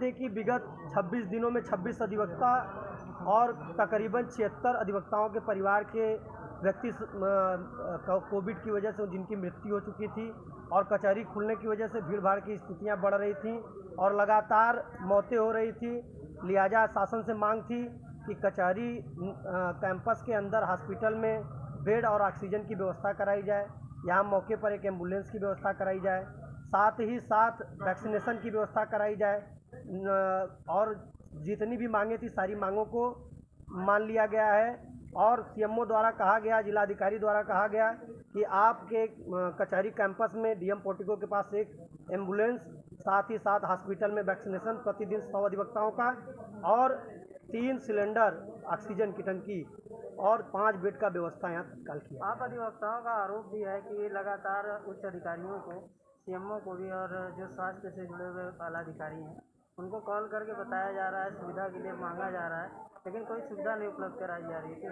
थे कि विगत 26 दिनों में 26 अधिवक्ता और तकरीबन 76 अधिवक्ताओं के परिवार के व्यक्ति कोविड की वजह से जिनकी मृत्यु हो चुकी थी और कचहरी खुलने की वजह से भीड़ भाड़ की स्थितियां बढ़ रही थी और लगातार मौतें हो रही थी। लिहाजा शासन से मांग थी कि कचहरी कैंपस के अंदर हॉस्पिटल में बेड और ऑक्सीजन की व्यवस्था कराई जाए, यहाँ मौके पर एक एम्बुलेंस की व्यवस्था कराई जाए, साथ ही साथ वैक्सीनेशन की व्यवस्था कराई जाए और जितनी भी मांगें थी सारी मांगों को मान लिया गया है। और सीएमओ द्वारा कहा गया, जिलाधिकारी द्वारा कहा गया कि आपके कचहरी कैंपस में डीएम पोर्टिको के पास एक एम्बुलेंस, साथ ही साथ हॉस्पिटल में वैक्सीनेशन प्रतिदिन 100 अधिवक्ताओं का और 3 सिलेंडर ऑक्सीजन की टंकी और 5 बेड का व्यवस्था यहाँ तत्काल किया। आप अधिवक्ताओं का आरोप भी है कि लगातार उच्च अधिकारियों को, सीएमओ को भी और जो स्वास्थ्य से जुड़े हुए आला अधिकारी हैं उनको कॉल करके बताया जा रहा है, सुविधा के लिए मांगा जा रहा है, लेकिन कोई सुविधा नहीं उपलब्ध कराई जा रही है।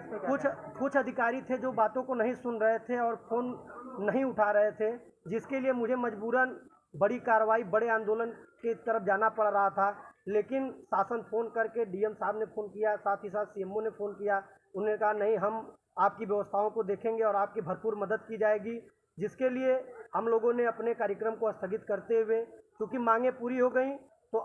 कुछ अधिकारी थे जो बातों को नहीं सुन रहे थे और फ़ोन नहीं उठा रहे थे, जिसके लिए मुझे मजबूरन बड़ी कार्रवाई, बड़े आंदोलन की तरफ जाना पड़ रहा था। लेकिन शासन फ़ोन करके, डीएम साहब ने फ़ोन किया, साथ ही साथ सीएमओ ने फ़ोन किया, उन्होंने कहा नहीं, हम आपकी व्यवस्थाओं को देखेंगे और आपकी भरपूर मदद की जाएगी, जिसके लिए हम लोगों ने अपने कार्यक्रम को स्थगित करते हुए, क्योंकि मांगें पूरी हो गई तो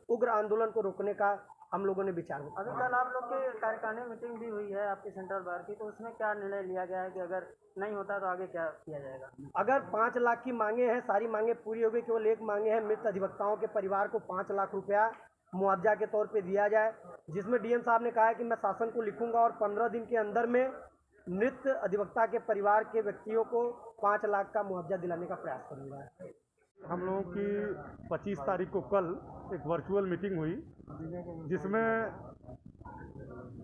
उग्र आंदोलन को रोकने का हम लोगों ने विचार किया। अभी कल आप लोग की कार्यकारिणी मीटिंग भी हुई है आपकी सेंट्रल बार की, तो उसमें क्या निर्णय लिया गया है कि अगर नहीं होता तो आगे क्या किया जाएगा? अगर 5 लाख की मांगे हैं, सारी मांगे पूरी हो गई, केवल एक मांगे हैं, मृत अधिवक्ताओं के परिवार को 5 लाख रुपया मुआवजा के तौर पे दिया जाए, जिसमें डीएम साहब ने कहा है कि मैं शासन को लिखूंगा और 15 दिन के अंदर में मृत अधिवक्ता के परिवार के व्यक्तियों को 5 लाख का मुआवजा दिलाने का प्रयास करूंगा। हम लोगों की 25 तारीख को कल एक वर्चुअल मीटिंग हुई, जिसमें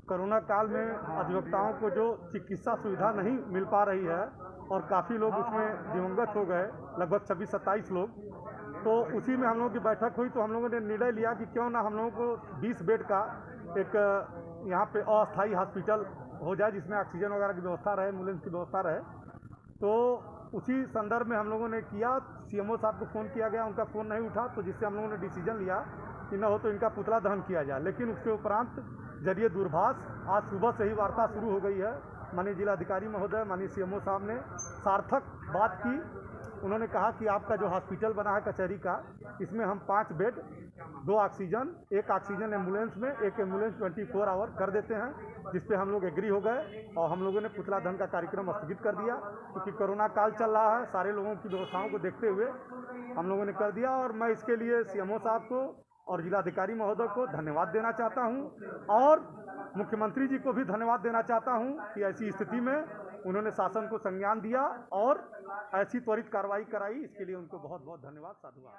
कोरोना काल में अधिवक्ताओं को जो चिकित्सा सुविधा नहीं मिल पा रही है और काफ़ी लोग उसमें दिवंगत हो गए, लगभग 26-27 लोग, तो उसी में हम लोगों की बैठक हुई। तो हम लोगों ने निर्णय लिया कि क्यों ना हम लोगों को 20 बेड का एक यहाँ पे अस्थायी हॉस्पिटल हो जाए, जिसमें ऑक्सीजन वगैरह की व्यवस्था रहे, एम्बुलेंस की व्यवस्था रहे। तो उसी संदर्भ में हम लोगों ने किया, सीएमओ साहब को फ़ोन किया गया, उनका फ़ोन नहीं उठा, तो जिससे हम लोगों ने डिसीजन लिया कि न हो तो इनका पुतला दहन किया जाए। लेकिन उसके उपरांत जरिए दूरभाष आज सुबह से ही वार्ता शुरू हो गई है। माननीय जिलाधिकारी महोदय, माननीय सीएमओ साहब ने सार्थक बात की। उन्होंने कहा कि आपका जो हॉस्पिटल बना है कचहरी का, इसमें हम 5 बेड, 2 ऑक्सीजन, 1 ऑक्सीजन एम्बुलेंस में, 1 एम्बुलेंस 24 आवर कर देते हैं, जिस पे हम लोग एग्री हो गए और हम लोगों ने पुतला दहन का कार्यक्रम स्थगित कर दिया, क्योंकि कोरोना काल चल रहा है, सारे लोगों की व्यवस्थाओं को देखते हुए हम लोगों ने कर दिया। और मैं इसके लिए सीएमओ साहब को और जिलाधिकारी महोदय को धन्यवाद देना चाहता हूं और मुख्यमंत्री जी को भी धन्यवाद देना चाहता हूं कि ऐसी स्थिति में उन्होंने शासन को संज्ञान दिया और ऐसी त्वरित कार्रवाई कराई। इसके लिए उनको बहुत बहुत धन्यवाद, साधुवाद।